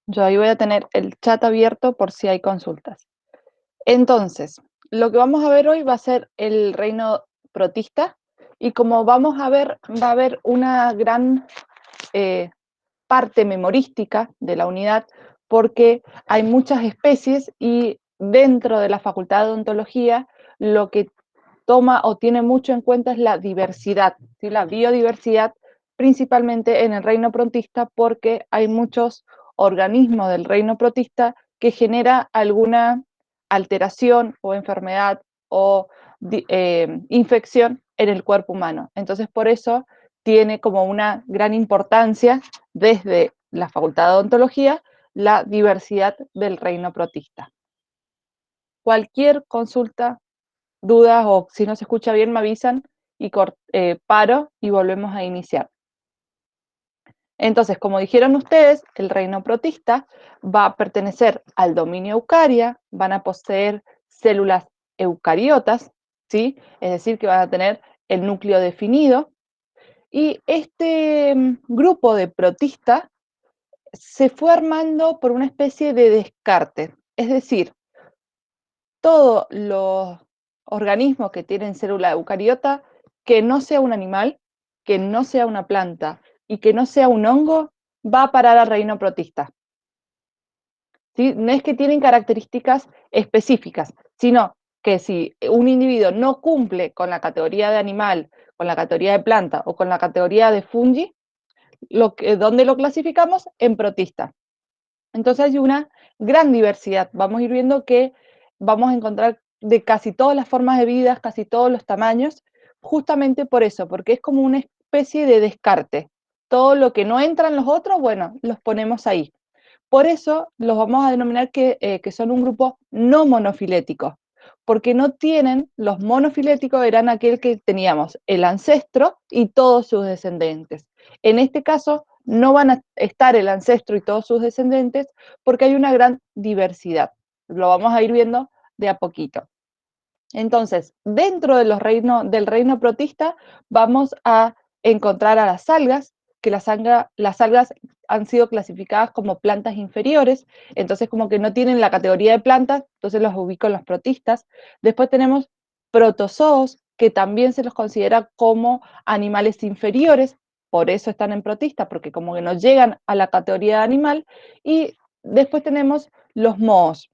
Yo ahí voy a tener el chat abierto por si hay consultas. Entonces, lo que vamos a ver hoy va a ser el reino protista y como vamos a ver, va a haber una gran parte memorística de la unidad porque hay muchas especies y dentro de la Facultad de Odontología lo que toma o tiene mucho en cuenta es la diversidad, ¿sí? La biodiversidad, principalmente en el reino protista, porque hay muchos organismos del reino protista que genera alguna alteración o enfermedad o infección en el cuerpo humano. Entonces, por eso tiene como una gran importancia desde la Facultad de Odontología la diversidad del reino protista. Cualquier consulta, dudas o si no se escucha bien me avisan y paro y volvemos a iniciar. Entonces, como dijeron ustedes, el reino protista va a pertenecer al dominio eucaria, van a poseer células eucariotas, ¿sí? Es decir, que van a tener el núcleo definido. Y este grupo de protistas se fue armando por una especie de descarte. Es decir, todos los organismos que tienen célula eucariota, que no sea un animal, que no sea una planta y que no sea un hongo, va a parar al reino protista. ¿Sí? No es que tienen características específicas, sino que si un individuo no cumple con la categoría de animal, con la categoría de planta o con la categoría de fungi, ¿dónde lo clasificamos? En protista. Entonces hay una gran diversidad. Vamos a ir viendo que vamos a encontrar de casi todas las formas de vida, casi todos los tamaños, justamente por eso, porque es como una especie de descarte. Todo lo que no entra en los otros, bueno, los ponemos ahí. Por eso los vamos a denominar que son un grupo no monofilético, porque no tienen, los monofiléticos eran aquel que teníamos el ancestro y todos sus descendientes. En este caso no van a estar el ancestro y todos sus descendientes porque hay una gran diversidad. Lo vamos a ir viendo de a poquito. Entonces, dentro de del reino protista vamos a encontrar a las algas, que las algas han sido clasificadas como plantas inferiores, entonces como que no tienen la categoría de plantas, entonces los ubico en los protistas. Después tenemos protozoos, que también se los considera como animales inferiores, por eso están en protista, porque como que no llegan a la categoría de animal. Y después tenemos los mohos,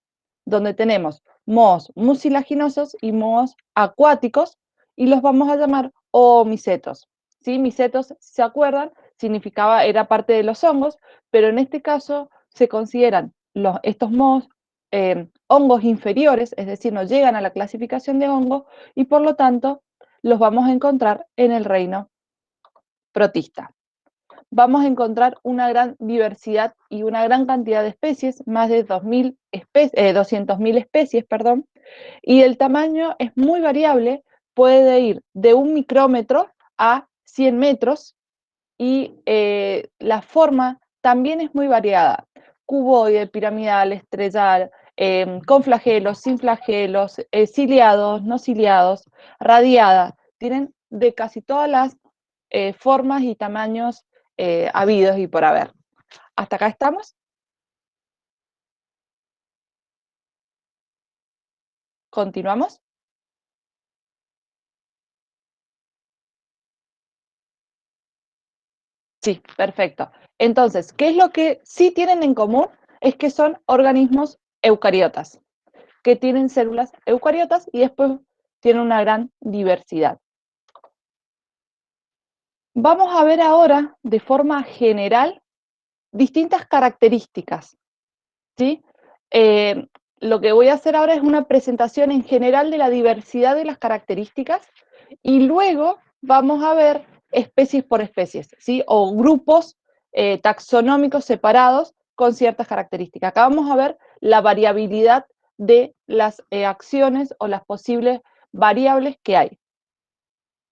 donde tenemos mohos mucilaginosos y mohos acuáticos, y los vamos a llamar oomicetos. ¿Sí? Micetos, si se acuerdan, significaba, era parte de los hongos, pero en este caso se consideran estos mohos hongos inferiores, es decir, no llegan a la clasificación de hongo, y por lo tanto los vamos a encontrar en el reino protista. Vamos a encontrar una gran diversidad y una gran cantidad de especies, más de 200.000 especies, perdón, y el tamaño es muy variable, puede ir de 1 micrómetro a 100 metros, y la forma también es muy variada, cuboide, piramidal, estrellal, con flagelos, sin flagelos, ciliados, no ciliados, radiada, tienen de casi todas las formas y tamaños habidos y por haber. ¿Hasta acá estamos? ¿Continuamos? Sí, perfecto. Entonces, ¿qué es lo que sí tienen en común? Es que son organismos eucariotas, que tienen células eucariotas y después tienen una gran diversidad. Vamos a ver ahora, de forma general, distintas características, ¿sí? Eh, lo que voy a hacer ahora es una presentación en general de la diversidad de las características y luego vamos a ver especies por especies, ¿sí? O grupos taxonómicos separados con ciertas características. Acá vamos a ver la variabilidad de las acciones o las posibles variables que hay.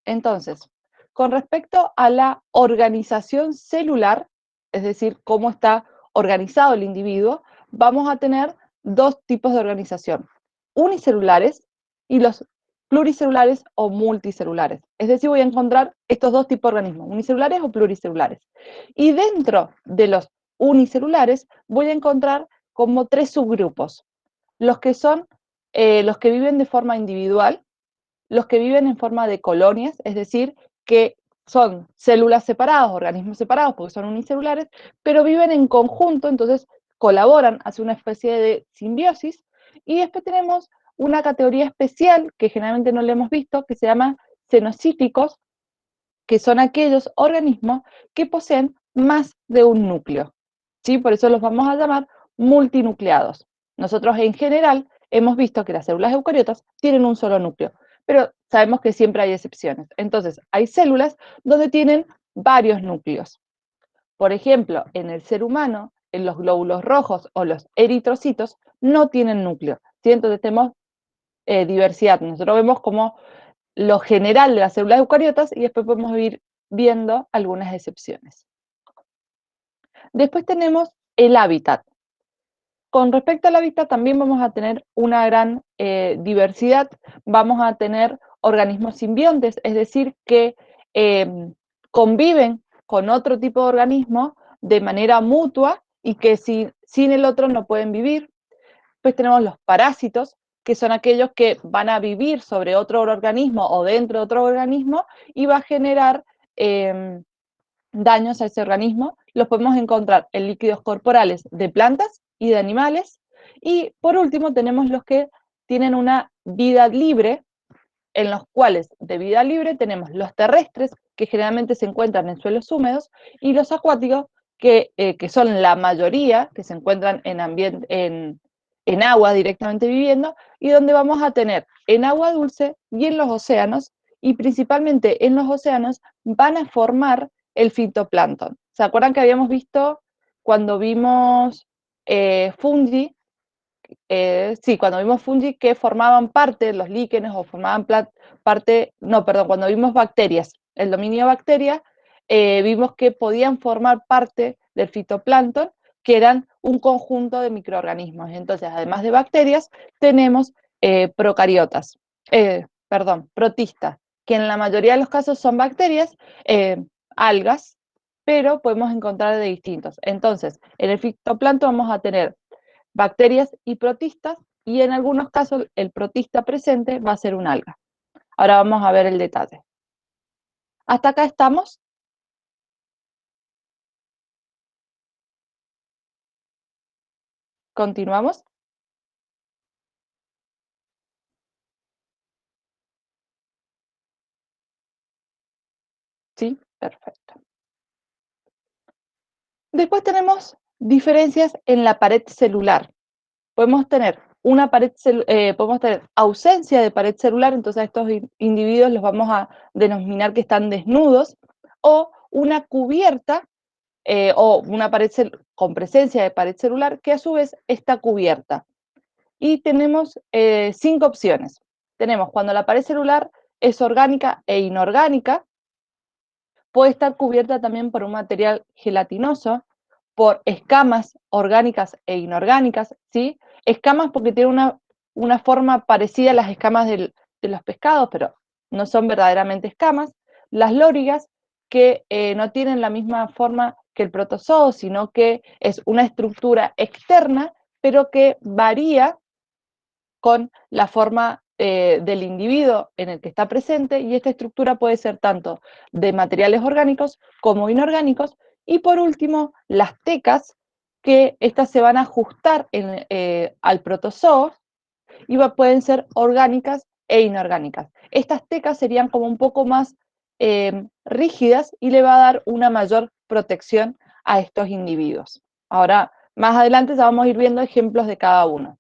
Entonces, con respecto a la organización celular, es decir, cómo está organizado el individuo, vamos a tener dos tipos de organización, unicelulares y los pluricelulares o multicelulares. Es decir, voy a encontrar estos dos tipos de organismos, unicelulares o pluricelulares. Y dentro de los unicelulares, voy a encontrar como 3 subgrupos. Los que son los que viven de forma individual, los que viven en forma de colonias, es decir, que son células separadas, organismos separados, porque son unicelulares, pero viven en conjunto, entonces colaboran, hacen una especie de simbiosis, y después tenemos una categoría especial, que generalmente no le hemos visto, que se llama cenocíticos, que son aquellos organismos que poseen más de un núcleo, ¿sí? Por eso los vamos a llamar multinucleados. Nosotros en general hemos visto que las células eucariotas tienen un solo núcleo, pero sabemos que siempre hay excepciones. Entonces, hay células donde tienen varios núcleos. Por ejemplo, en el ser humano, en los glóbulos rojos o los eritrocitos no tienen núcleo, ¿sí? Entonces tenemos diversidad. Nosotros vemos como lo general de las células eucariotas y después podemos ir viendo algunas excepciones. Después tenemos el hábitat. Con respecto al hábitat también vamos a tener una gran diversidad, vamos a tener organismos simbiontes, es decir, que conviven con otro tipo de organismo de manera mutua y que sin el otro no pueden vivir. Después tenemos los parásitos, que son aquellos que van a vivir sobre otro organismo o dentro de otro organismo y va a generar daños a ese organismo. Los podemos encontrar en líquidos corporales de plantas y de animales. Y por último tenemos los que tienen una vida libre, en los cuales de vida libre tenemos los terrestres, que generalmente se encuentran en suelos húmedos, y los acuáticos, que son la mayoría, que se encuentran en agua directamente viviendo, y donde vamos a tener en agua dulce y en los océanos, y principalmente en los océanos van a formar el fitoplancton. ¿Se acuerdan que habíamos visto cuando vimos fungi? Sí, cuando vimos fungi que formaban parte, los líquenes, o formaban parte, no, perdón, cuando vimos bacterias, el dominio de bacterias, vimos que podían formar parte del fitoplancton, que eran un conjunto de microorganismos. Entonces, además de bacterias, tenemos protistas, que en la mayoría de los casos son bacterias, algas, pero podemos encontrar de distintos. Entonces, en el fitoplancton vamos a tener bacterias y protistas, y en algunos casos el protista presente va a ser un alga. Ahora vamos a ver el detalle. ¿Hasta acá estamos? ¿Continuamos? Sí, perfecto. Después tenemos diferencias en la pared celular. Podemos tener podemos tener ausencia de pared celular, entonces a estos individuos los vamos a denominar que están desnudos, o una cubierta o una pared con presencia de pared celular que a su vez está cubierta. Y tenemos 5 opciones. Tenemos cuando la pared celular es orgánica e inorgánica, puede estar cubierta también por un material gelatinoso, por escamas orgánicas e inorgánicas, ¿sí? Escamas porque tiene una forma parecida a las escamas de los pescados, pero no son verdaderamente escamas. Las lórigas, que no tienen la misma forma que el protozoo, sino que es una estructura externa, pero que varía con la forma del individuo en el que está presente, y esta estructura puede ser tanto de materiales orgánicos como inorgánicos. Y por último, las tecas, que estas se van a ajustar al protozoo y pueden ser orgánicas e inorgánicas. Estas tecas serían como un poco más rígidas y le va a dar una mayor protección a estos individuos. Ahora, más adelante ya vamos a ir viendo ejemplos de cada uno.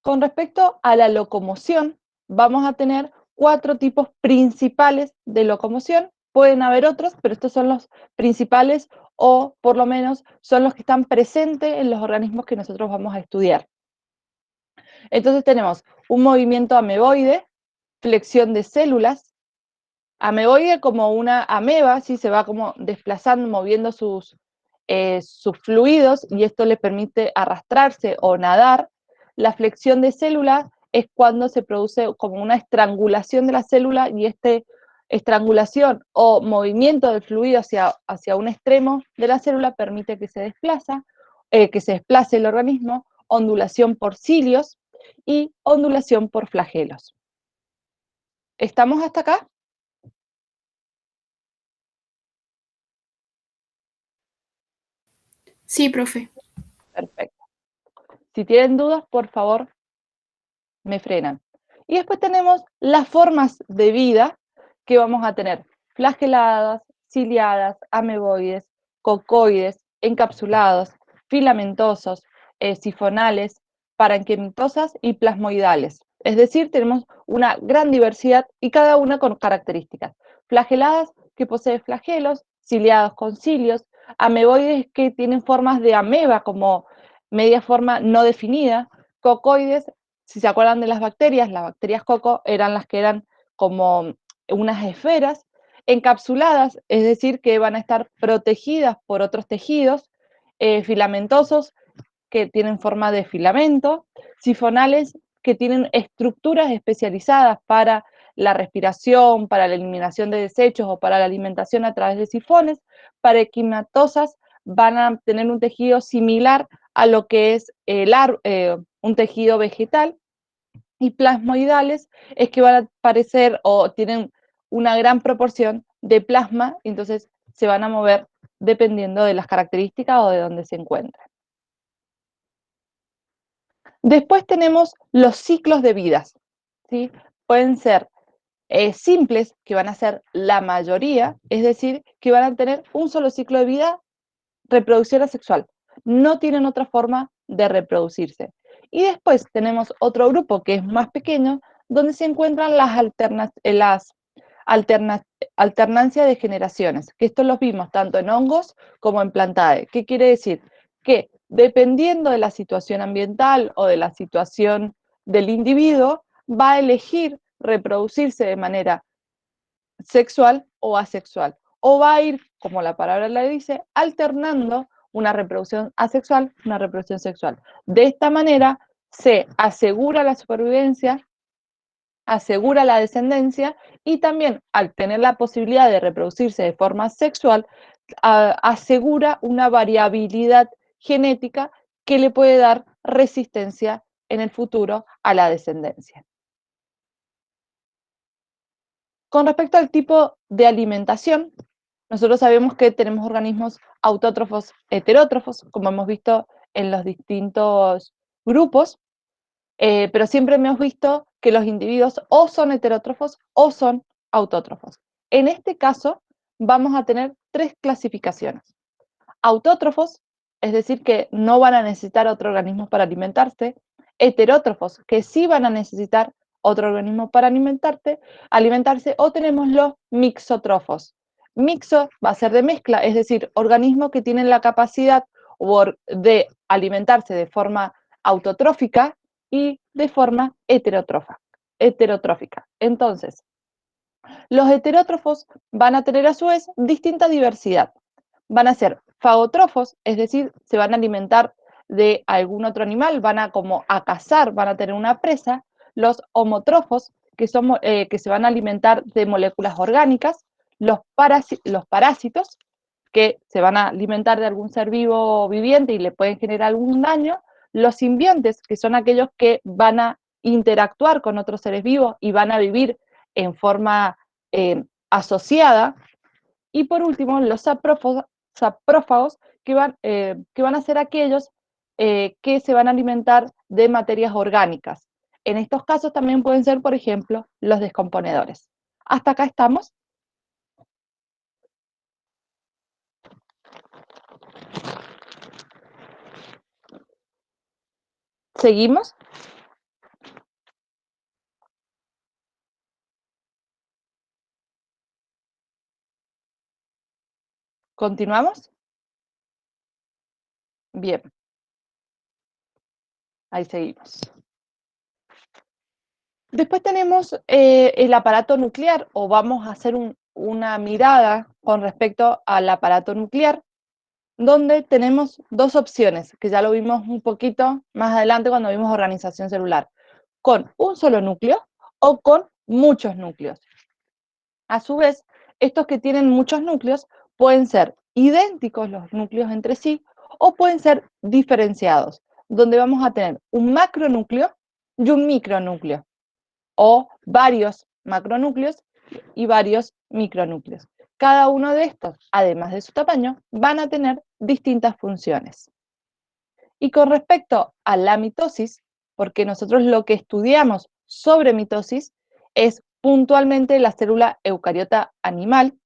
Con respecto a la locomoción, vamos a tener 4 tipos principales de locomoción. Pueden haber otros, pero estos son los principales, o por lo menos son los que están presentes en los organismos que nosotros vamos a estudiar. Entonces tenemos un movimiento ameboide, flexión de células, ameboide como una ameba, ¿sí? Se va como desplazando, moviendo sus fluidos, y esto le permite arrastrarse o nadar. La flexión de células es cuando se produce como una estrangulación de la célula, y Estrangulación o movimiento del fluido hacia un extremo de la célula permite que se desplace el organismo, ondulación por cilios y ondulación por flagelos. ¿Estamos hasta acá? Sí, profe. Perfecto. Si tienen dudas, por favor, me frenan. Y después tenemos las formas de vida que vamos a tener: flageladas, ciliadas, ameboides, cocoides, encapsulados, filamentosos, sifonales, parenquimatosas y plasmoidales. Es decir, tenemos una gran diversidad y cada una con características. Flageladas, que poseen flagelos; ciliados, con cilios; ameboides, que tienen formas de ameba, como media forma no definida; cocoides, si se acuerdan de las bacterias coco eran las que eran como unas esferas encapsuladas, es decir, que van a estar protegidas por otros tejidos; filamentosos, que tienen forma de filamento; sifonales, que tienen estructuras especializadas para la respiración, para la eliminación de desechos o para la alimentación a través de sifones; parenquimatosas, van a tener un tejido similar a lo que es un tejido vegetal; y plasmoidales es que van a aparecer o tienen una gran proporción de plasma, entonces se van a mover dependiendo de las características o de dónde se encuentran. Después tenemos los ciclos de vidas, ¿sí? Pueden ser simples, que van a ser la mayoría, es decir, que van a tener un solo ciclo de vida: reproducción asexual. No tienen otra forma de reproducirse. Y después tenemos otro grupo que es más pequeño, donde se encuentran las alternancias de generaciones, que esto los vimos tanto en hongos como en plantae. ¿Qué quiere decir? Que dependiendo de la situación ambiental o de la situación del individuo, va a elegir reproducirse de manera sexual o asexual, o va a ir, como la palabra le dice, alternando una reproducción asexual, una reproducción sexual. De esta manera se asegura la supervivencia, asegura la descendencia, y también, al tener la posibilidad de reproducirse de forma sexual, asegura una variabilidad genética que le puede dar resistencia en el futuro a la descendencia. Con respecto al tipo de alimentación, nosotros sabemos que tenemos organismos autótrofos, heterótrofos, como hemos visto en los distintos grupos, pero siempre hemos visto que los individuos o son heterótrofos o son autótrofos. En este caso, vamos a tener tres clasificaciones: autótrofos, es decir, que no van a necesitar otro organismo para alimentarse; heterótrofos, que sí van a necesitar otro organismo para alimentarse; o tenemos los mixótrofos. Mixo va a ser de mezcla, es decir, organismos que tienen la capacidad de alimentarse de forma autotrófica y de forma heterotrófica. Entonces, los heterótrofos van a tener a su vez distinta diversidad. Van a ser fagotrófos, es decir, se van a alimentar de algún otro animal, van a como a cazar, van a tener una presa; los homotrófos, que se van a alimentar de moléculas orgánicas; los parásitos, que se van a alimentar de algún ser vivo viviente y le pueden generar algún daño; los simbiontes, que son aquellos que van a interactuar con otros seres vivos y van a vivir en forma asociada; y por último, los saprófagos, que van a ser aquellos que se van a alimentar de materias orgánicas. En estos casos también pueden ser, por ejemplo, los descomponedores. ¿Hasta acá estamos? ¿Seguimos? ¿Continuamos? Bien, ahí seguimos. Después tenemos el aparato nuclear, o vamos a hacer una mirada con respecto al aparato nuclear, donde tenemos dos opciones, que ya lo vimos un poquito más adelante cuando vimos organización celular: con un solo núcleo o con muchos núcleos. A su vez, estos que tienen muchos núcleos pueden ser idénticos los núcleos entre sí o pueden ser diferenciados, donde vamos a tener un macronúcleo y un micronúcleo, o varios macronúcleos y varios micronúcleos. Cada uno de estos, además de su tamaño, van a tener distintas funciones. Y con respecto a la mitosis, porque nosotros lo que estudiamos sobre mitosis es puntualmente la célula eucariota animal,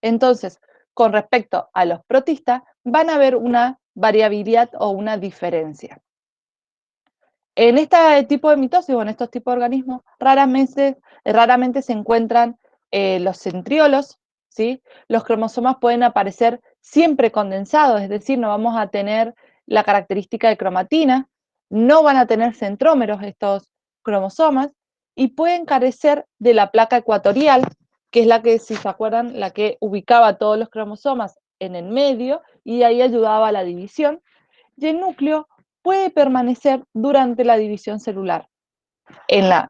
entonces, con respecto a los protistas, van a haber una variabilidad o una diferencia. En este tipo de mitosis o en estos tipos de organismos, raramente se encuentran los centriolos, ¿sí? Los cromosomas pueden aparecer siempre condensados, es decir, no vamos a tener la característica de cromatina, no van a tener centrómeros estos cromosomas y pueden carecer de la placa ecuatorial, que es la que, si se acuerdan, la que ubicaba todos los cromosomas en el medio y ahí ayudaba a la división. Y el núcleo puede permanecer durante la división celular. En la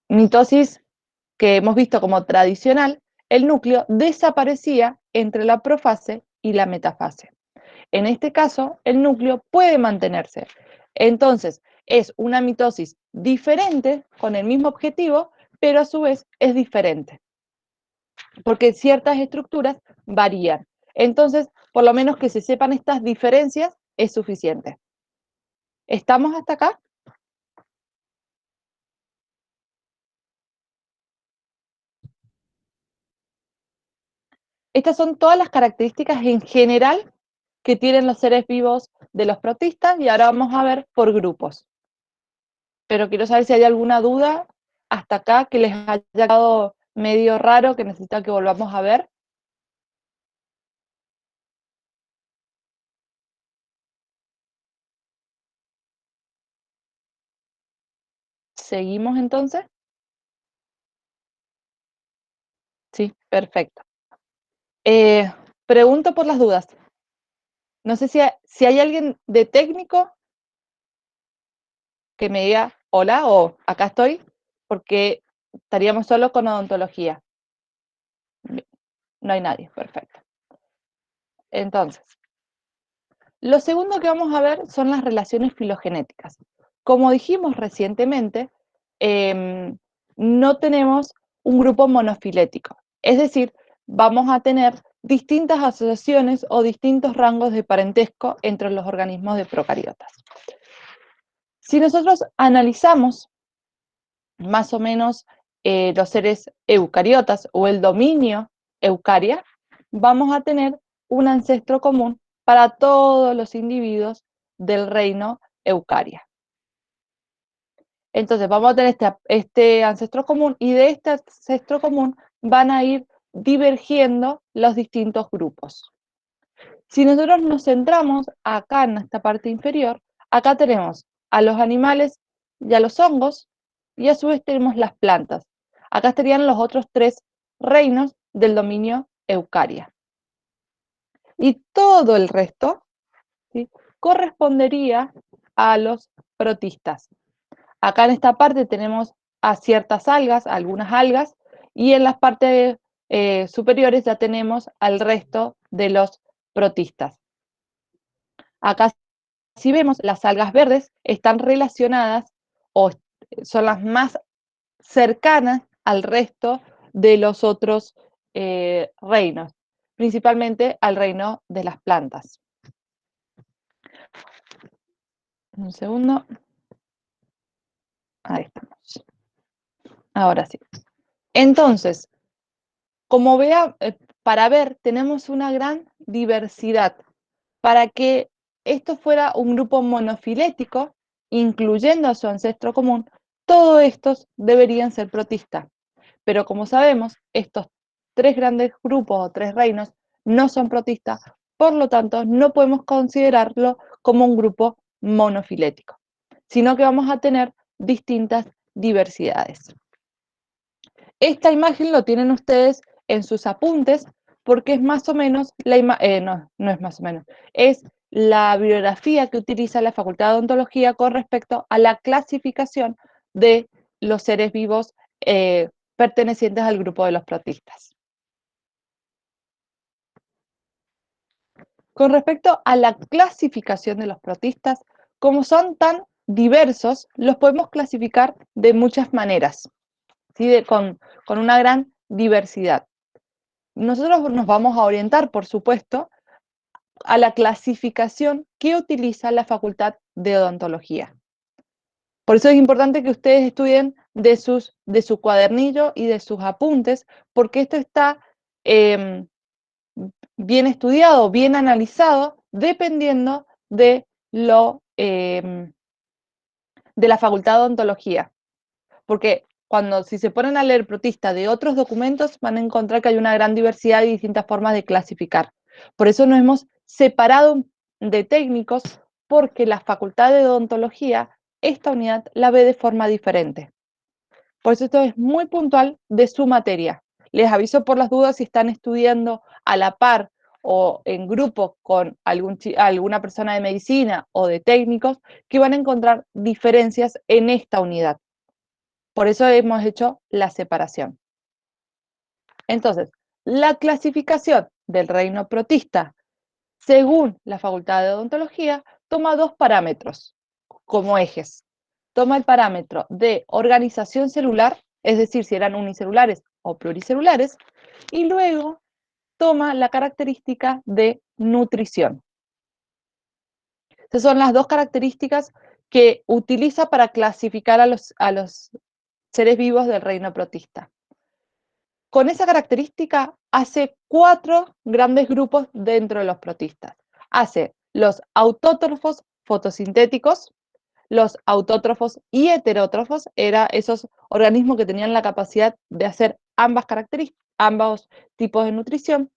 mitosis que hemos visto como tradicional, el núcleo desaparecía entre la profase y la metafase. En este caso, el núcleo puede mantenerse. Entonces, es una mitosis diferente con el mismo objetivo, pero a su vez es diferente, porque ciertas estructuras varían. Entonces, por lo menos que se sepan estas diferencias es suficiente. ¿Estamos hasta acá? Estas son todas las características en general que tienen los seres vivos de los protistas y ahora vamos a ver por grupos. Pero quiero saber si hay alguna duda hasta acá que les haya quedado medio raro, que necesita que volvamos a ver. ¿Seguimos entonces? Sí, perfecto. Pregunto por las dudas. No sé si hay alguien de técnico que me diga hola o acá estoy, porque estaríamos solo con odontología. No hay nadie, perfecto. Entonces, lo segundo que vamos a ver son las relaciones filogenéticas. Como dijimos recientemente, no tenemos un grupo monofilético, es decir, vamos a tener distintas asociaciones o distintos rangos de parentesco entre los organismos de procariotas. Si nosotros analizamos más o menos los seres eucariotas o el dominio eucaria, vamos a tener un ancestro común para todos los individuos del reino eucaria. Entonces vamos a tener este ancestro común y de este ancestro común van a ir divergiendo los distintos grupos. Si nosotros nos centramos acá en esta parte inferior, acá tenemos a los animales y a los hongos, y a su vez tenemos las plantas. Acá estarían los otros tres reinos del dominio eucaria. Y todo el resto, ¿sí?, correspondería a los protistas. Acá en esta parte tenemos a ciertas algas, algunas algas, y en las partes superiores ya tenemos al resto de los protistas. Acá, si vemos, las algas verdes están relacionadas o son las más cercanas al resto de los otros reinos, principalmente al reino de las plantas. Un segundo. Ahí estamos. Ahora sí. Entonces, como para ver, tenemos una gran diversidad. Para que esto fuera un grupo monofilético, incluyendo a su ancestro común, todos estos deberían ser protistas. Pero como sabemos, estos tres grandes grupos o tres reinos no son protistas, por lo tanto, no podemos considerarlo como un grupo monofilético, sino que vamos a tener distintas diversidades. Esta imagen lo tienen ustedes en sus apuntes porque es más o menos, no es más o menos, es la bibliografía que utiliza la Facultad de Odontología con respecto a la clasificación de los seres vivos pertenecientes al grupo de los protistas. Con respecto a la clasificación de los protistas, como son tan diversos, los podemos clasificar de muchas maneras, ¿sí? Con una gran diversidad. Nosotros nos vamos a orientar, por supuesto, a la clasificación que utiliza la Facultad de Odontología. Por eso es importante que ustedes estudien de su cuadernillo y de sus apuntes, porque esto está eh, bien estudiado, bien analizado, dependiendo de la Facultad de Odontología. Porque si se ponen a leer protista de otros documentos, van a encontrar que hay una gran diversidad y distintas formas de clasificar. Por eso nos hemos separado de técnicos, porque la Facultad de Odontología, esta unidad la ve de forma diferente. Por eso esto es muy puntual de su materia. Les aviso por las dudas si están estudiando a la par o en grupo con alguna persona de medicina o de técnicos, que van a encontrar diferencias en esta unidad. Por eso hemos hecho la separación. Entonces, la clasificación del reino protista, según la Facultad de Odontología, toma dos parámetros como ejes. Toma el parámetro de organización celular, es decir, si eran unicelulares o pluricelulares, y luego toma la característica de nutrición. Esas son las dos características que utiliza para clasificar a los seres vivos del reino protista. Con esa característica hace 4 grandes grupos dentro de los protistas. Hace los autótrofos fotosintéticos, los autótrofos y heterótrofos, eran esos organismos que tenían la capacidad de hacer ambos tipos de nutrición,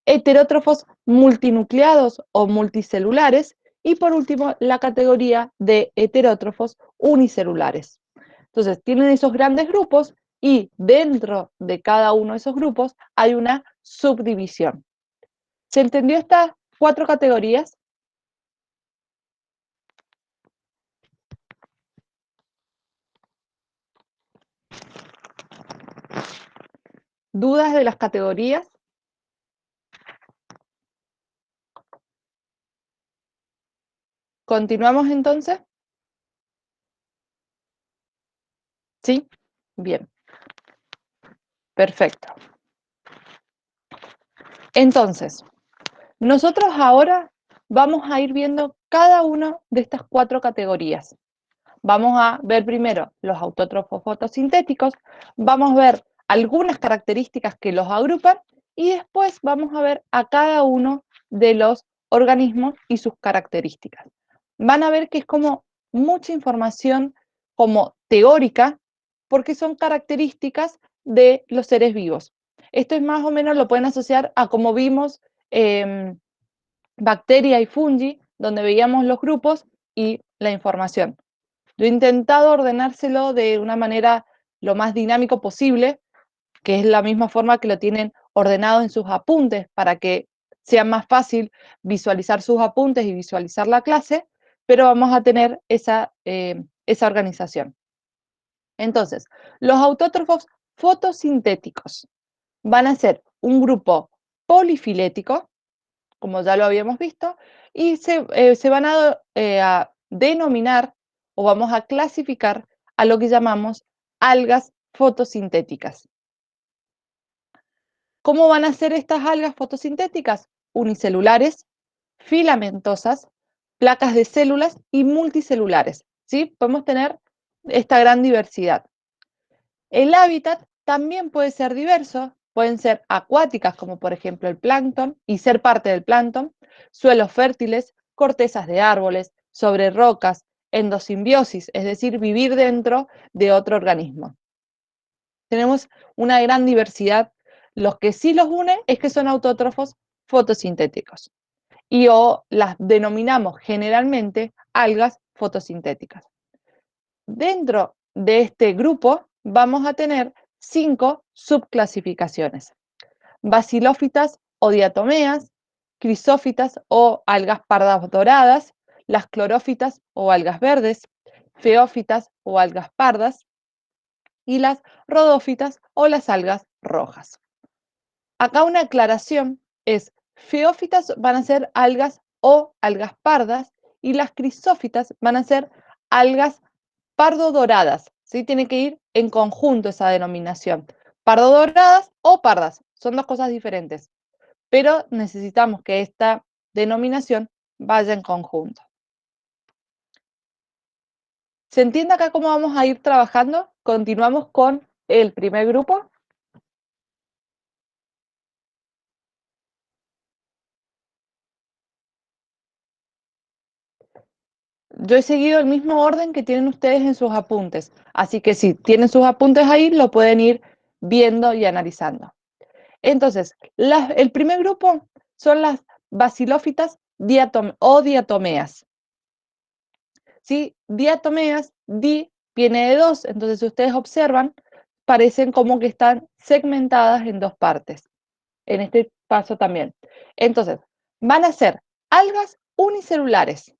heterótrofos multinucleados o multicelulares, y por último la categoría de heterótrofos unicelulares. Entonces, tienen esos grandes grupos y dentro de cada uno de esos grupos hay una subdivisión. ¿Se entendió estas 4 categorías? ¿Dudas de las categorías? ¿Continuamos entonces? ¿Sí? Bien, perfecto. Entonces, nosotros ahora vamos a ir viendo cada una de estas 4 categorías. Vamos a ver primero los autótrofos fotosintéticos, vamos a ver algunas características que los agrupan y después vamos a ver a cada uno de los organismos y sus características. Van a ver que es como mucha información como teórica, porque son características de los seres vivos. Esto es más o menos, lo pueden asociar a como vimos bacteria y fungi, donde veíamos los grupos y la información. Yo he intentado ordenárselo de una manera lo más dinámico posible, que es la misma forma que lo tienen ordenado en sus apuntes, para que sea más fácil visualizar sus apuntes y visualizar la clase, pero vamos a tener esa organización. Entonces, los autótrofos fotosintéticos van a ser un grupo polifilético, como ya lo habíamos visto, y se van a denominar o vamos a clasificar a lo que llamamos algas fotosintéticas. ¿Cómo van a ser estas algas fotosintéticas? Unicelulares, filamentosas, placas de células y multicelulares. ¿Sí? Podemos tener esta gran diversidad. El hábitat también puede ser diverso, pueden ser acuáticas, como por ejemplo el plancton, y ser parte del plancton, suelos fértiles, cortezas de árboles, sobre rocas, endosimbiosis, es decir, vivir dentro de otro organismo. Tenemos una gran diversidad. Los que sí los une es que son autótrofos fotosintéticos o las denominamos generalmente algas fotosintéticas. Dentro de este grupo vamos a tener 5 subclasificaciones: bacilófitas o diatomeas, crisófitas o algas pardas doradas, las clorófitas o algas verdes, feófitas o algas pardas, y las rodófitas o las algas rojas. Acá una aclaración es, feófitas van a ser algas o algas pardas y las crisófitas van a ser algas pardo-doradas, ¿sí? Tiene que ir en conjunto esa denominación. Pardo-doradas o pardas, son dos cosas diferentes, pero necesitamos que esta denominación vaya en conjunto. ¿Se entiende acá cómo vamos a ir trabajando? Continuamos con el primer grupo. Yo he seguido el mismo orden que tienen ustedes en sus apuntes, así que si tienen sus apuntes ahí, lo pueden ir viendo y analizando. Entonces, el primer grupo son las basilófitas o diatomeas. ¿Sí? Diatomeas, di viene de dos, entonces si ustedes observan, parecen como que están segmentadas en dos partes. En este paso también. Entonces, van a ser algas unicelulares.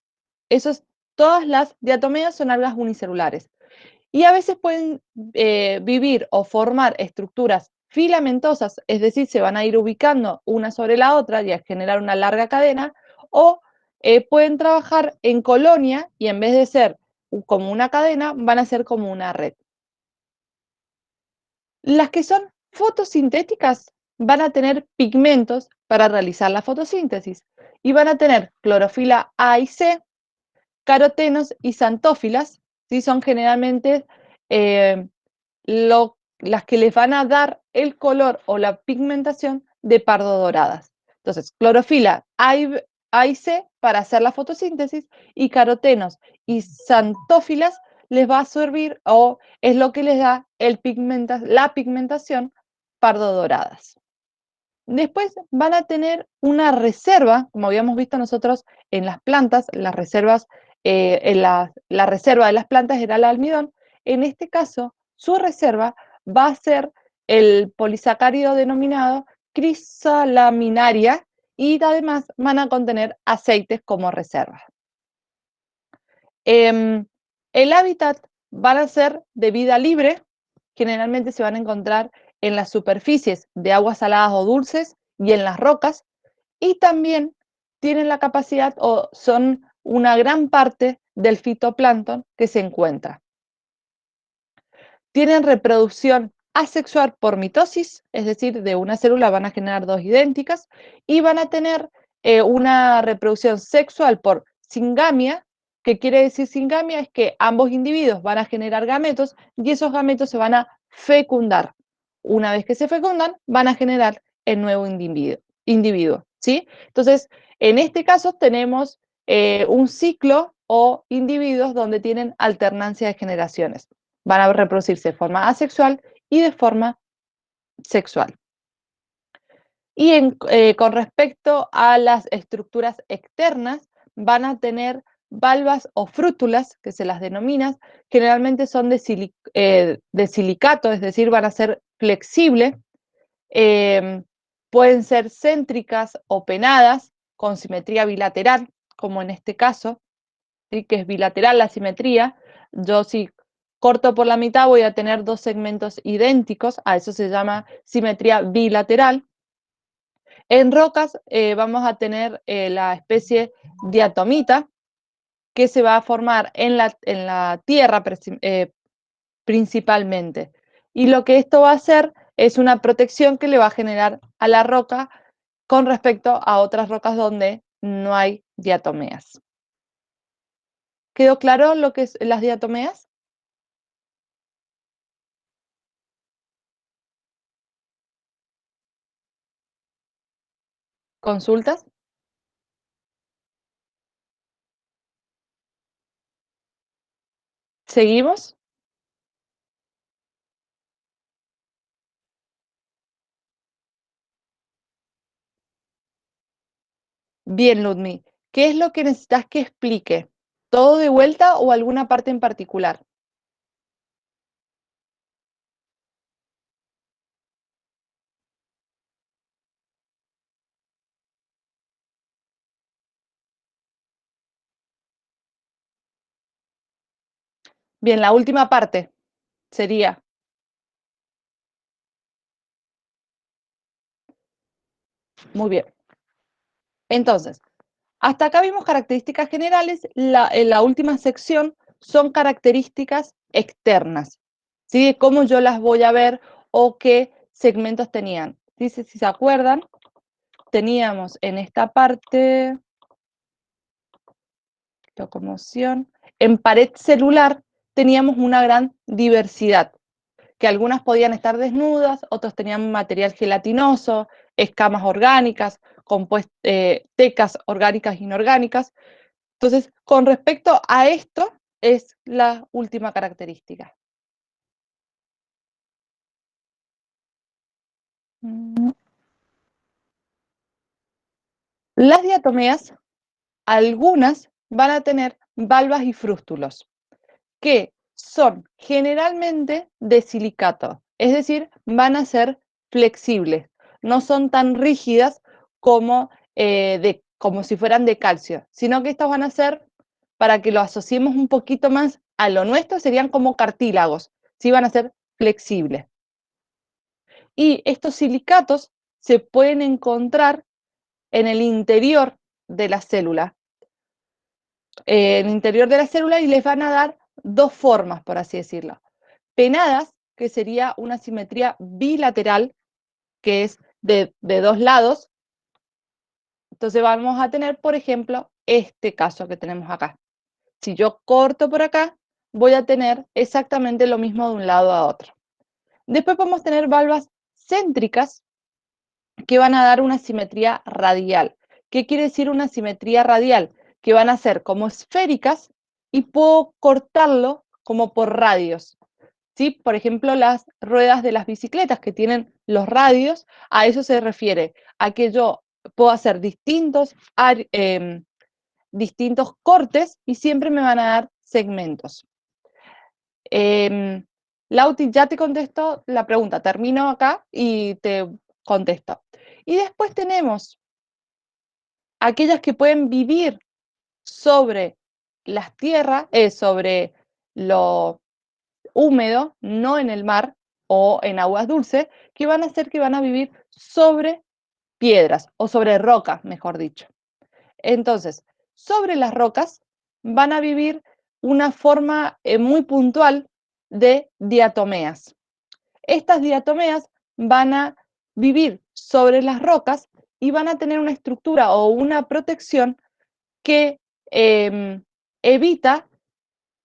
Todas las diatomeas son algas unicelulares. Y a veces pueden vivir o formar estructuras filamentosas, es decir, se van a ir ubicando una sobre la otra y a generar una larga cadena, o pueden trabajar en colonia y en vez de ser como una cadena, van a ser como una red. Las que son fotosintéticas van a tener pigmentos para realizar la fotosíntesis y van a tener clorofila A y C, carotenos y xantófilas, ¿sí? Son generalmente eh, las que les van a dar el color o la pigmentación de pardo doradas. Entonces, clorofila A y C para hacer la fotosíntesis y carotenos y xantófilas les va a servir o es lo que les da la pigmentación pardo doradas. Después van a tener una reserva, como habíamos visto nosotros en las plantas, las reservas, la reserva de las plantas era el almidón. En este caso, su reserva va a ser el polisacárido denominado crisalaminaria y además van a contener aceites como reserva. El hábitat van a ser de vida libre, generalmente se van a encontrar en las superficies de aguas saladas o dulces y en las rocas, y también tienen la capacidad o son una gran parte del fitoplancton que se encuentra. Tienen reproducción asexual por mitosis, es decir, de una célula van a generar dos idénticas, y van a tener una reproducción sexual por singamia. ¿Qué quiere decir singamia? Es que ambos individuos van a generar gametos y esos gametos se van a fecundar. Una vez que se fecundan, van a generar el nuevo individuo, ¿sí? Entonces, en este caso tenemos un ciclo o individuos donde tienen alternancia de generaciones. Van a reproducirse de forma asexual y de forma sexual. Y con respecto a las estructuras externas, van a tener valvas o frútulas, que se las denomina, generalmente son de silicato, es decir, van a ser flexibles, pueden ser céntricas o penadas, con simetría bilateral, como en este caso, ¿sí? Que es bilateral la simetría. Yo si corto por la mitad voy a tener dos segmentos idénticos, a eso se llama simetría bilateral. En rocas vamos a tener la especie diatomita, que se va a formar en la tierra principalmente. Y lo que esto va a hacer es una protección que le va a generar a la roca con respecto a otras rocas donde no hay diatomeas. ¿Quedó claro lo que es las diatomeas? ¿Consultas? ¿Seguimos? Bien, Ludmi. ¿Qué es lo que necesitas que explique? ¿Todo de vuelta o alguna parte en particular? Bien, la última parte sería. Muy bien. Entonces, hasta acá vimos características generales. En la última sección son características externas, ¿sí? Cómo yo las voy a ver o qué segmentos tenían. Dice, si se acuerdan, teníamos en esta parte, locomoción, en pared celular teníamos una gran diversidad, que algunas podían estar desnudas, otros tenían material gelatinoso, escamas orgánicas, tecas orgánicas e inorgánicas. Entonces, con respecto a esto, es la última característica. Las diatomeas, algunas van a tener valvas y frústulos, que son generalmente de silicato, es decir, van a ser flexibles, no son tan rígidas como, como si fueran de calcio, sino que estas van a ser, para que lo asociemos un poquito más a lo nuestro, serían como cartílagos, ¿sí? Van a ser flexibles. Y estos silicatos se pueden encontrar en el interior de la célula, y les van a dar dos formas, por así decirlo. Penadas, que sería una simetría bilateral, que es de dos lados. Entonces vamos a tener, por ejemplo, este caso que tenemos acá. Si yo corto por acá, voy a tener exactamente lo mismo de un lado a otro. Después podemos tener valvas céntricas, que van a dar una simetría radial. ¿Qué quiere decir una simetría radial? Que van a ser como esféricas y puedo cortarlo como por radios. ¿Sí? Por ejemplo, las ruedas de las bicicletas que tienen los radios, a eso se refiere, a que yo puedo hacer distintos cortes y siempre me van a dar segmentos. Lauti, ya te contesto la pregunta, termino acá y te contesto. Y después tenemos aquellas que pueden vivir sobre las tierras, sobre lo húmedo, no en el mar o en aguas dulces, que van a ser que van a vivir sobre piedras o sobre rocas, mejor dicho. Entonces, sobre las rocas van a vivir una forma muy puntual de diatomeas. Estas diatomeas van a vivir sobre las rocas y van a tener una estructura o una protección que evita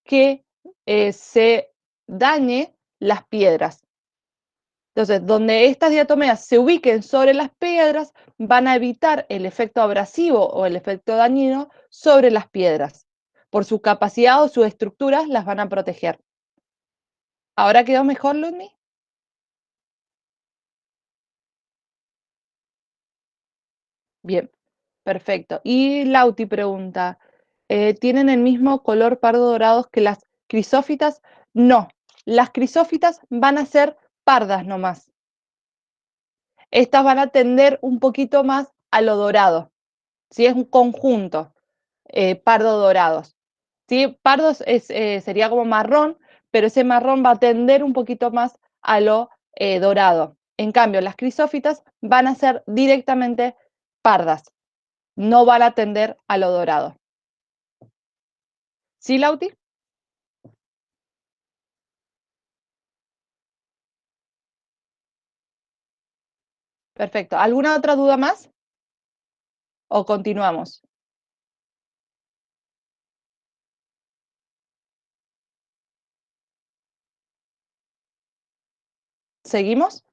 que se dañe las piedras. Entonces, donde estas diatomeas se ubiquen sobre las piedras, van a evitar el efecto abrasivo o el efecto dañino sobre las piedras. Por su capacidad o sus estructuras las van a proteger. ¿Ahora quedó mejor, Ludmi? Bien, perfecto. Y Lauti pregunta, ¿tienen el mismo color pardo dorado que las crisófitas? No, las crisófitas van a ser pardas nomás. Estas van a tender un poquito más a lo dorado. ¿Sí? Es un conjunto, pardo-dorados. ¿Sí? Pardos sería como marrón, pero ese marrón va a tender un poquito más a lo dorado. En cambio, las crisófitas van a ser directamente pardas, no van a tender a lo dorado. ¿Sí, Lauti? Perfecto. ¿Alguna otra duda más? ¿O continuamos? ¿Seguimos?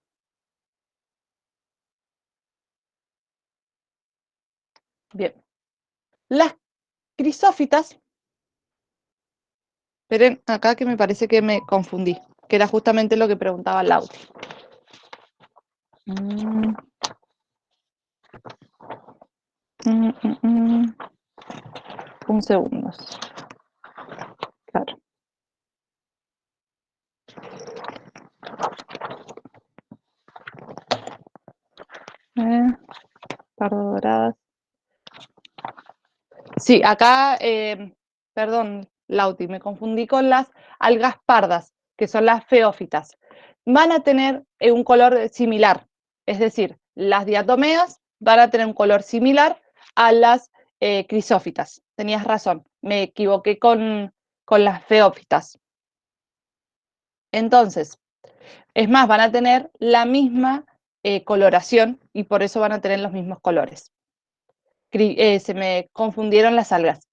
Bien. Las crisófitas, esperen acá que me parece que me confundí, que era justamente lo que preguntaba Lauti. Mm, mm, mm, mm. Un segundo. Claro. Eh, pardo doradas. Sí, acá, perdón, Lauti, me confundí con las algas pardas, que son las feófitas. Van a tener un color similar, es decir, las diatomeas van a tener un color similar a las crisófitas. Tenías razón, me equivoqué con las feófitas. Entonces, es más, van a tener la misma coloración y por eso van a tener los mismos colores. Se me confundieron las algas.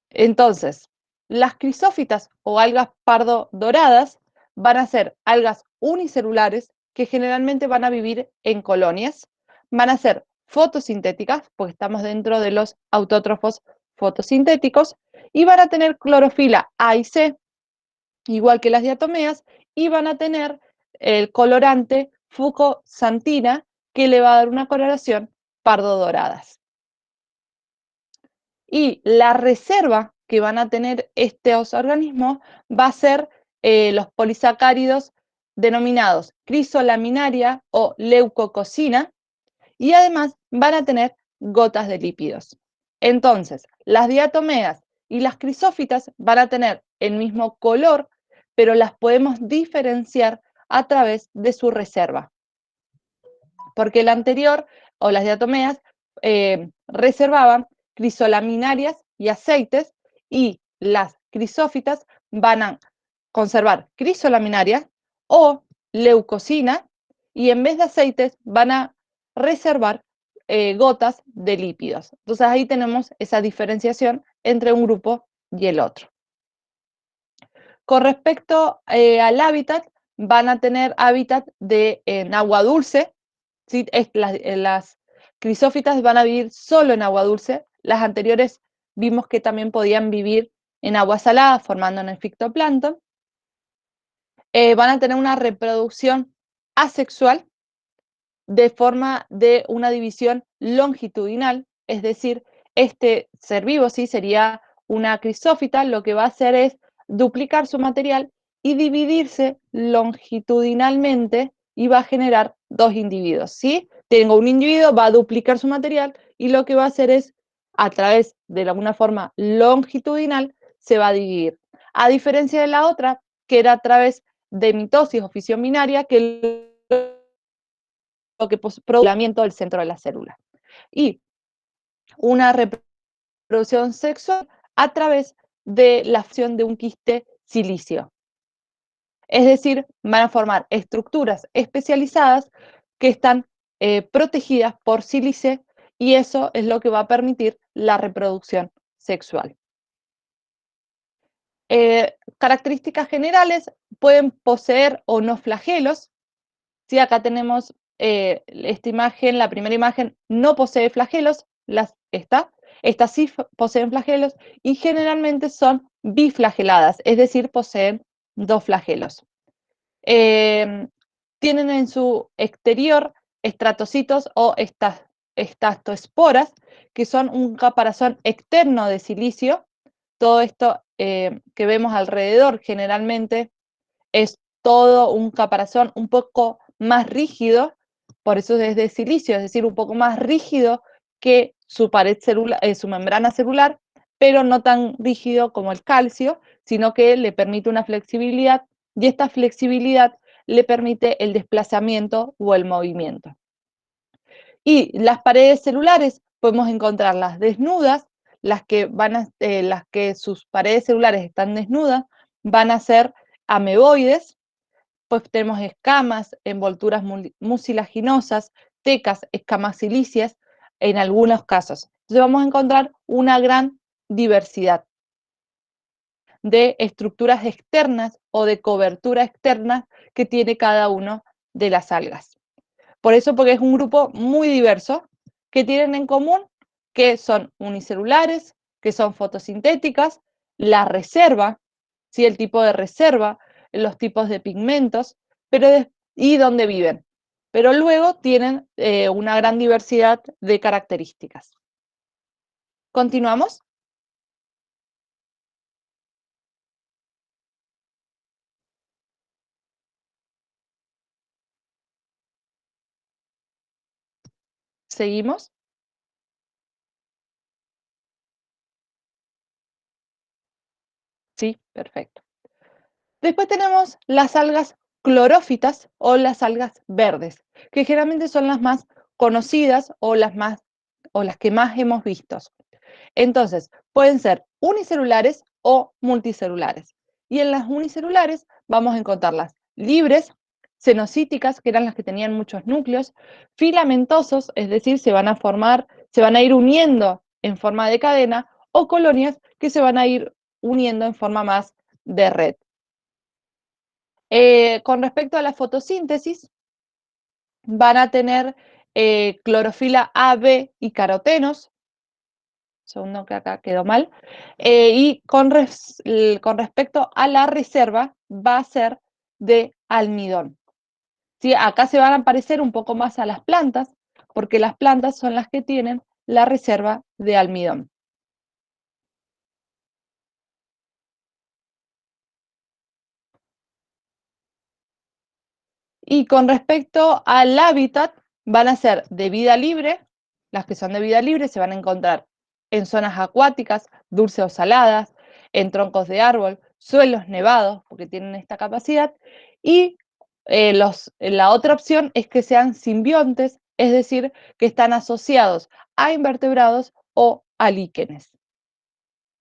Entonces, las crisófitas o algas pardo doradas van a ser algas unicelulares que generalmente van a vivir en colonias, van a ser fotosintéticas, porque estamos dentro de los autótrofos fotosintéticos, y van a tener clorofila A y C, igual que las diatomeas, y van a tener el colorante fucosantina, que le va a dar una coloración pardo doradas. Y la reserva que van a tener estos organismos va a ser los polisacáridos denominados crisolaminaria o leucococina, y además van a tener gotas de lípidos. Entonces, las diatomeas y las crisófitas van a tener el mismo color, pero las podemos diferenciar a través de su reserva, porque el anterior o las diatomeas reservaban crisolaminarias y aceites, y las crisófitas van a conservar crisolaminarias o leucocina, y en vez de aceites van a reservar gotas de lípidos. Entonces ahí tenemos esa diferenciación entre un grupo y el otro. Con respecto al hábitat, van a tener hábitat en agua dulce, ¿sí? Las crisófitas van a vivir solo en agua dulce. Las anteriores vimos que también podían vivir en agua salada, formando en fitoplancton. Van a tener una reproducción asexual de forma de una división longitudinal, es decir, este ser vivo, ¿sí? Sería una crisófita, lo que va a hacer es duplicar su material y dividirse longitudinalmente, y va a generar dos individuos, ¿sí? Tengo un individuo, va a duplicar su material y lo que va a hacer es, a través de alguna forma longitudinal, se va a dividir. A diferencia de la otra, que era a través de mitosis o fisión binaria, que lo que produce del centro de la célula. Y una reproducción sexual a través de la acción de un quiste silicio. Es decir, van a formar estructuras especializadas que están protegidas por sílice, y eso es lo que va a permitir la reproducción sexual. Características generales: pueden poseer o no flagelos. Sí, acá tenemos esta imagen, la primera imagen no posee flagelos, estas sí poseen flagelos, y generalmente son biflageladas, es decir, poseen dos flagelos. Tienen en su exterior estratocitos o estastoesporas, que son un caparazón externo de silicio. Todo esto que vemos alrededor generalmente es todo un caparazón un poco más rígido, por eso es de silicio, es decir, un poco más rígido que su pared celular, su membrana celular, pero no tan rígido como el calcio, sino que le permite una flexibilidad, y esta flexibilidad le permite el desplazamiento o el movimiento. Y las paredes celulares podemos encontrarlas desnudas, las que sus paredes celulares están desnudas van a ser ameboides. Pues tenemos escamas, envolturas mucilaginosas, tecas, escamas silíceas en algunos casos. Entonces vamos a encontrar una gran diversidad de estructuras externas o de cobertura externa que tiene cada una de las algas. Por eso, porque es un grupo muy diverso, que tienen en común que son unicelulares, que son fotosintéticas, la reserva, ¿sí? El tipo de reserva, los tipos de pigmentos, y dónde viven. Pero luego tienen una gran diversidad de características. ¿Continuamos? ¿Seguimos? Sí, perfecto. Después tenemos las algas clorófitas o las algas verdes, que generalmente son las más conocidas o las que más hemos visto. Entonces, pueden ser unicelulares o multicelulares. Y en las unicelulares vamos a encontrarlas libres, cenocíticas, que eran las que tenían muchos núcleos, filamentosos, es decir, se van a ir uniendo en forma de cadena, o colonias que se van a ir uniendo en forma más de red. Con respecto a la fotosíntesis, van a tener clorofila A, B y carotenos. Segundo que acá quedó mal. Y con respecto a la reserva, va a ser de almidón. ¿Sí? Acá se van a parecer un poco más a las plantas, porque las plantas son las que tienen la reserva de almidón. Y con respecto al hábitat, van a ser de vida libre. Las que son de vida libre se van a encontrar en zonas acuáticas, dulces o saladas, en troncos de árbol, suelos nevados, porque tienen esta capacidad. Y la otra opción es que sean simbiontes, es decir, que están asociados a invertebrados o a líquenes.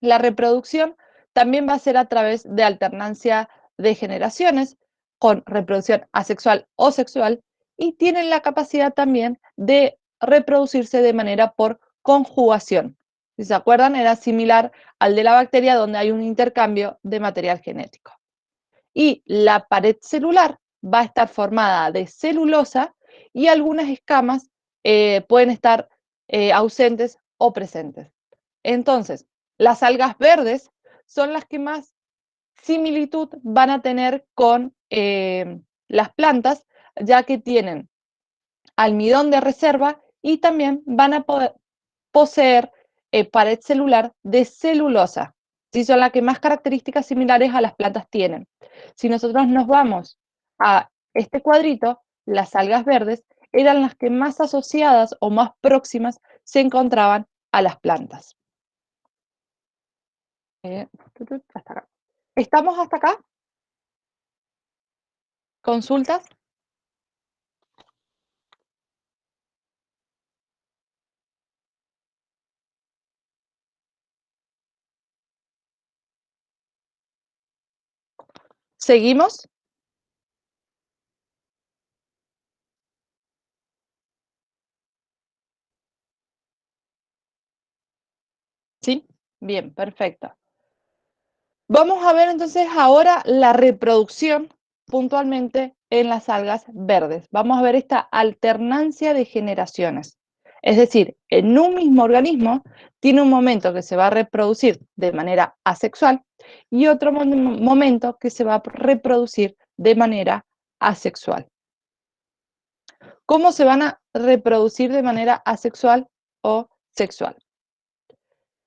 La reproducción también va a ser a través de alternancia de generaciones, con reproducción asexual o sexual, y tienen la capacidad también de reproducirse de manera por conjugación. Si se acuerdan, era similar al de la bacteria, donde hay un intercambio de material genético. Y la pared celular va a estar formada de celulosa, y algunas escamas pueden estar ausentes o presentes. Entonces, las algas verdes son las que más similitud van a tener con las plantas, ya que tienen almidón de reserva y también van a poseer pared celular de celulosa. Sí, son las que más características similares a las plantas tienen. Si nosotros nos vamos a este cuadrito, las algas verdes eran las que más asociadas o más próximas se encontraban a las plantas. Hasta acá. ¿Estamos hasta acá? ¿Consultas? ¿Seguimos? Sí. Bien, perfecto. Vamos a ver entonces ahora la reproducción puntualmente en las algas verdes. Vamos a ver esta alternancia de generaciones. Es decir, en un mismo organismo tiene un momento que se va a reproducir de manera asexual y otro momento que se va a reproducir de manera asexual. ¿Cómo se van a reproducir de manera asexual o sexual?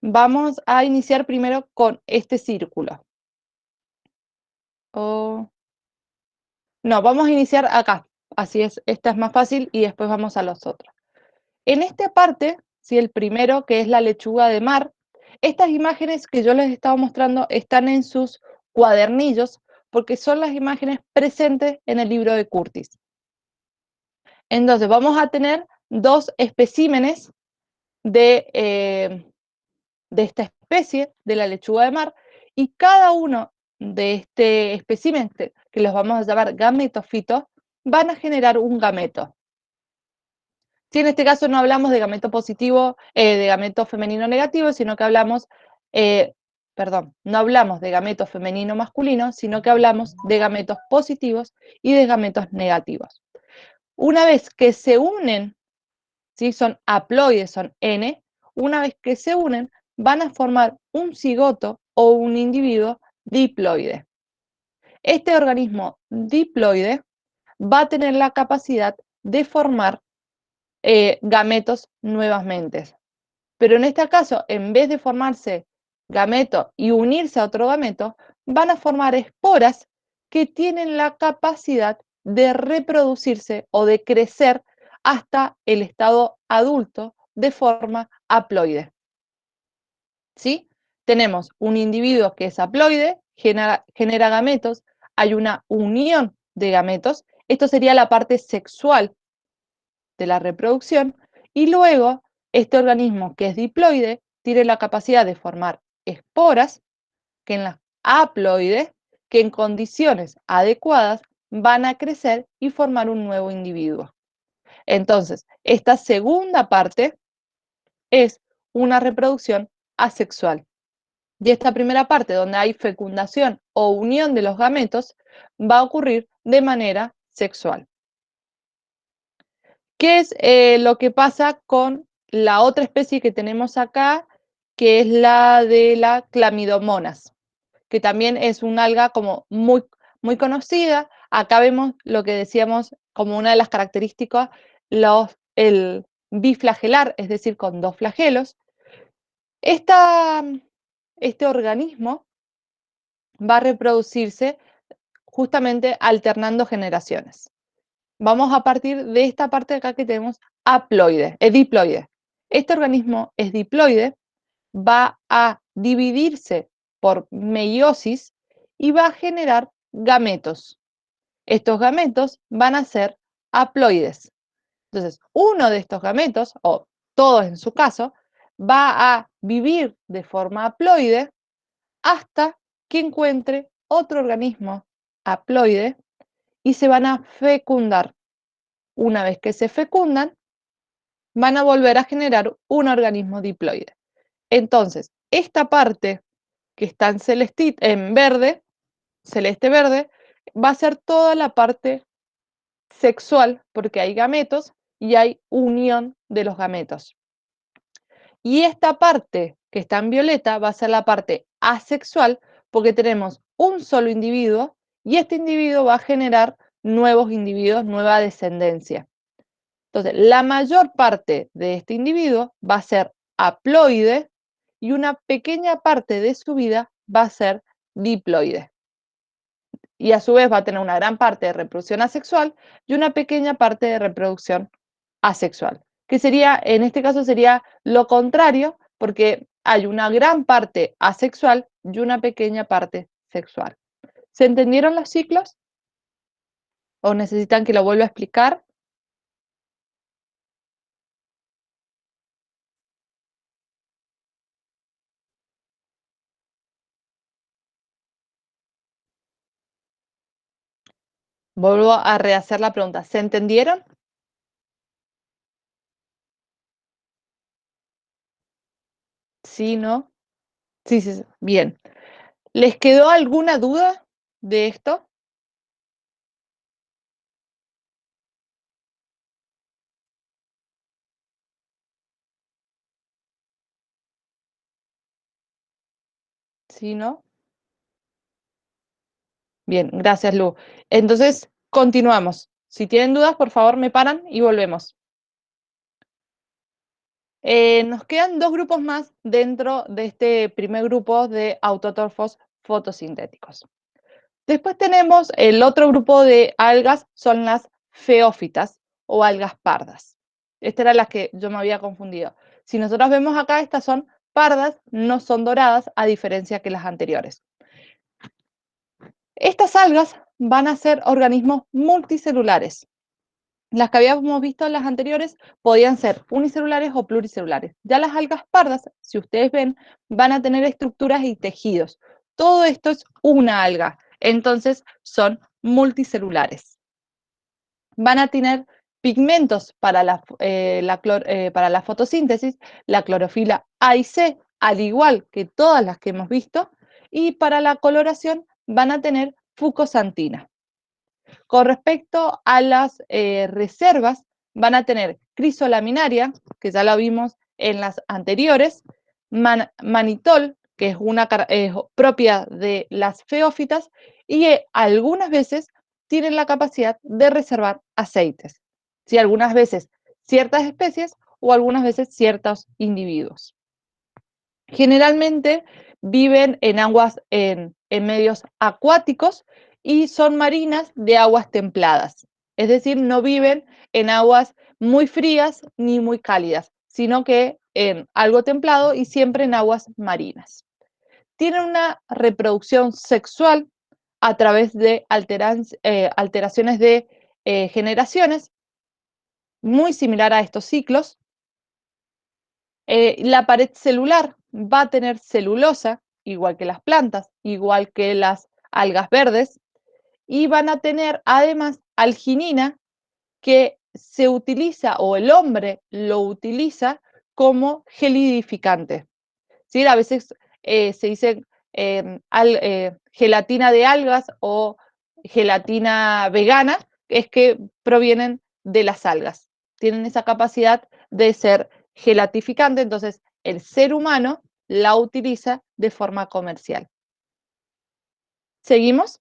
Vamos a iniciar primero con este círculo. No, vamos a iniciar acá. Así es, esta es más fácil y después vamos a los otros. En esta parte, ¿sí? El primero, que es la lechuga de mar, estas imágenes que yo les estaba mostrando están en sus cuadernillos porque son las imágenes presentes en el libro de Curtis. Entonces, vamos a tener dos especímenes de esta especie, de la lechuga de mar, y cada uno de este espécimen, que los vamos a llamar gametofitos, van a generar un gameto. Si en este caso no hablamos de gameto positivo, de gameto femenino negativo, sino que hablamos, no hablamos de gameto femenino masculino, sino que hablamos de gametos positivos y de gametos negativos. Una vez que se unen, ¿sí? Son haploides, son N, una vez que se unen, van a formar un cigoto o un individuo diploide. Este organismo diploide va a tener la capacidad de formar gametos nuevamente. Pero en este caso, en vez de formarse gameto y unirse a otro gameto, van a formar esporas que tienen la capacidad de reproducirse o de crecer hasta el estado adulto de forma haploide. ¿Sí? Tenemos un individuo que es haploide, genera gametos, hay una unión de gametos, esto sería la parte sexual. de la reproducción y luego este organismo que es diploide tiene la capacidad de formar esporas que en las haploides, que en condiciones adecuadas van a crecer y formar un nuevo individuo. Entonces, esta segunda parte es una reproducción asexual. Y esta primera parte, donde hay fecundación o unión de los gametos, va a ocurrir de manera sexual. ¿Qué es lo que pasa con la otra especie que tenemos acá, que es la de la clamidomonas, que también es un alga como muy conocida? Acá vemos lo que decíamos como una de las características, el biflagelar, es decir, con dos flagelos. Este organismo va a reproducirse justamente alternando generaciones. Vamos a partir de esta parte de acá que tenemos haploide, diploide. Este organismo es diploide, va a dividirse por meiosis y va a generar gametos. Estos gametos van a ser haploides. Entonces, uno de estos gametos, o todos en su caso, va a vivir de forma haploide hasta que encuentre otro organismo haploide y se van a fecundar. Una vez que se fecundan, van a volver a generar un organismo diploide. Entonces, esta parte que está en verde, celeste verde, va a ser toda la parte sexual, porque hay gametos y hay unión de los gametos. Y esta parte que está en violeta va a ser la parte asexual, porque tenemos un solo individuo y este individuo va a generar nuevos individuos, nueva descendencia. Entonces, la mayor parte de este individuo va a ser haploide y una pequeña parte de su vida va a ser diploide. Y a su vez va a tener una gran parte de reproducción asexual y una pequeña parte de reproducción asexual, que sería, en este caso sería lo contrario, porque hay una gran parte asexual y una pequeña parte sexual. ¿Se entendieron los ciclos? ¿O necesitan que lo vuelva a explicar? Vuelvo a rehacer la pregunta. ¿Se entendieron? Sí, ¿no? Sí, sí, sí. Bien. ¿Les quedó alguna duda de esto? Sí, ¿no? Bien, gracias, Lu. Entonces, continuamos. Si tienen dudas, por favor, me paran y volvemos. Nos quedan dos grupos más dentro de este primer grupo de autótrofos fotosintéticos. Después tenemos el otro grupo de algas, son las feófitas o algas pardas. Estas eran las que yo me había confundido. Si nosotros vemos acá, estas son pardas, no son doradas, a diferencia que las anteriores. Estas algas van a ser organismos multicelulares. Las que habíamos visto en las anteriores podían ser unicelulares o pluricelulares. Ya las algas pardas, si ustedes ven, van a tener estructuras y tejidos. Todo esto es una alga, entonces son multicelulares. Van a tener pigmentos para la fotosíntesis, la clorofila A y C, al igual que todas las que hemos visto, y para la coloración van a tener fucosantina. Con respecto a las reservas, van a tener crisolaminaria, que ya lo vimos en las anteriores, manitol, que es una propia de las feófitas, y algunas veces tienen la capacidad de reservar aceites. ¿Sí? Algunas veces ciertas especies o algunas veces ciertos individuos. Generalmente viven en aguas, en medios acuáticos y son marinas de aguas templadas. Es decir, no viven en aguas muy frías ni muy cálidas, sino que en algo templado y siempre en aguas marinas. Tienen una reproducción sexual a través de alteraciones de generaciones muy similar a estos ciclos. La pared celular va a tener celulosa, igual que las plantas, igual que las algas verdes, y van a tener además alginina, que se utiliza o el hombre lo utiliza como gelidificante. ¿Sí? A veces se dice gelatina de algas o gelatina vegana, es que provienen de las algas. Tienen esa capacidad de ser gelatificante, entonces el ser humano la utiliza de forma comercial. ¿Seguimos?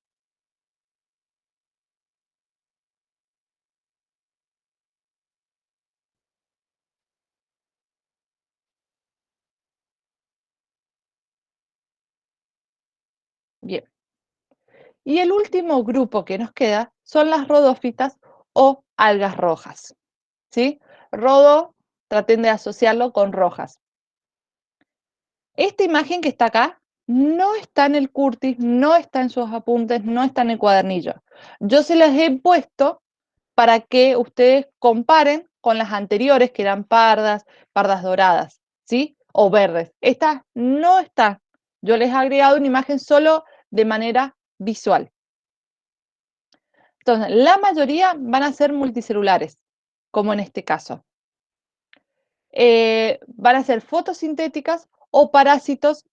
Bien. Y el último grupo que nos queda son las rodófitas o algas rojas. ¿Sí? Rodo, traten de asociarlo con rojas. Esta imagen que está acá no está en el Curtis, no está en sus apuntes, no está en el cuadernillo. Yo se las he puesto para que ustedes comparen con las anteriores, que eran pardas, pardas doradas, ¿sí? O verdes. Esta no está. Yo les he agregado una imagen solo de manera visual. Entonces, la mayoría van a ser multicelulares, como en este caso. Van a ser fotosintéticas o parásitos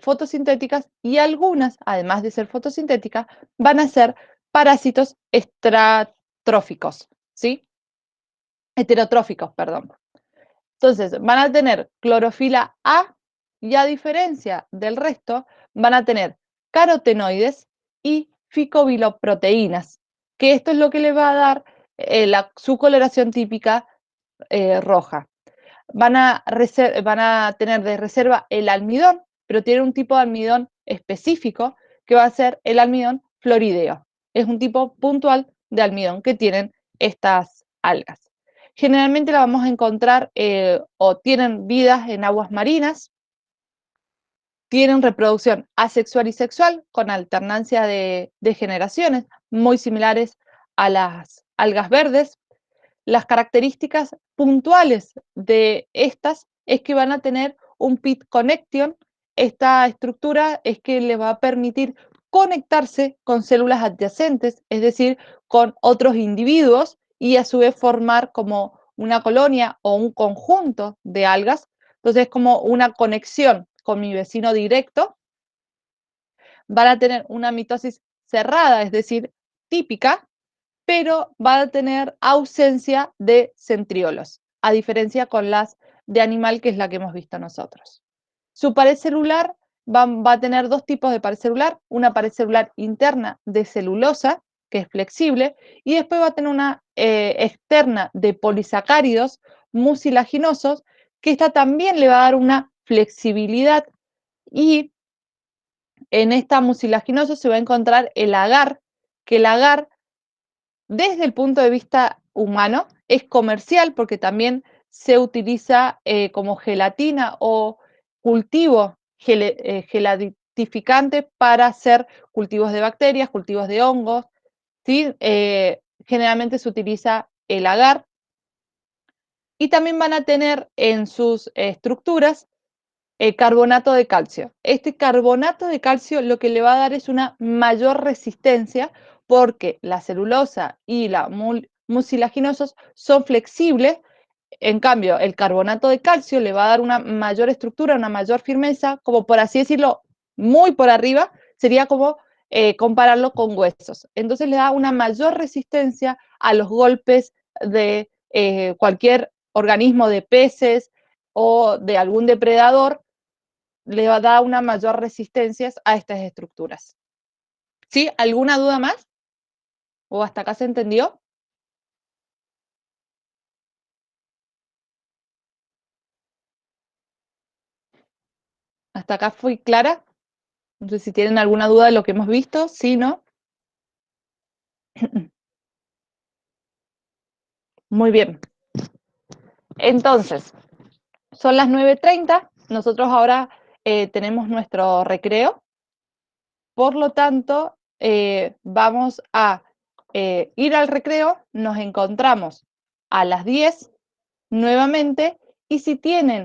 fotosintéticas, y algunas, además de ser fotosintéticas, van a ser parásitos estratróficos, ¿sí? Heterotróficos, perdón. Entonces, van a tener clorofila A y, a diferencia del resto, van a tener carotenoides y ficobiloproteínas, que esto es lo que le va a dar su coloración típica roja. Van a tener de reserva el almidón, pero tiene un tipo de almidón específico que va a ser el almidón florideo. Es un tipo puntual de almidón que tienen estas algas. Generalmente la vamos a encontrar o tienen vidas en aguas marinas, tienen reproducción asexual y sexual con alternancia de generaciones, muy similares a las algas verdes. Las características puntuales de estas es que van a tener un pit connection. Esta estructura es que le va a permitir conectarse con células adyacentes, es decir, con otros individuos, y a su vez formar como una colonia o un conjunto de algas. Entonces es como una conexión con mi vecino directo. Van a tener una mitosis cerrada, es decir, típica, pero va a tener ausencia de centriolos, a diferencia con las de animal, que es la que hemos visto nosotros. Su pared celular va a tener dos tipos de pared celular: una pared celular interna de celulosa, que es flexible, y después va a tener una externa de polisacáridos mucilaginosos, que esta también le va a dar una flexibilidad, y en esta mucilaginosa se va a encontrar el agar, que el agar, desde el punto de vista humano, es comercial porque también se utiliza como gelatina o cultivo gelatificante para hacer cultivos de bacterias, cultivos de hongos, ¿sí? Generalmente se utiliza el agar, y también van a tener en sus estructuras carbonato de calcio. Este carbonato de calcio lo que le va a dar es una mayor resistencia, porque la celulosa y la mucilaginosos son flexibles. En cambio, el carbonato de calcio le va a dar una mayor estructura, una mayor firmeza, como por así decirlo, muy por arriba, sería como compararlo con huesos. Entonces le da una mayor resistencia a los golpes de cualquier organismo, de peces o de algún depredador. Le va a dar una mayor resistencia a estas estructuras. ¿Sí? ¿Alguna duda más? ¿O hasta acá se entendió? ¿Hasta acá fui clara? No sé si tienen alguna duda de lo que hemos visto. Sí, ¿no? Muy bien. Entonces, son las 9:30. Nosotros ahora tenemos nuestro recreo. Por lo tanto, vamos a ir al recreo. Nos encontramos a las 10 nuevamente, y si tienen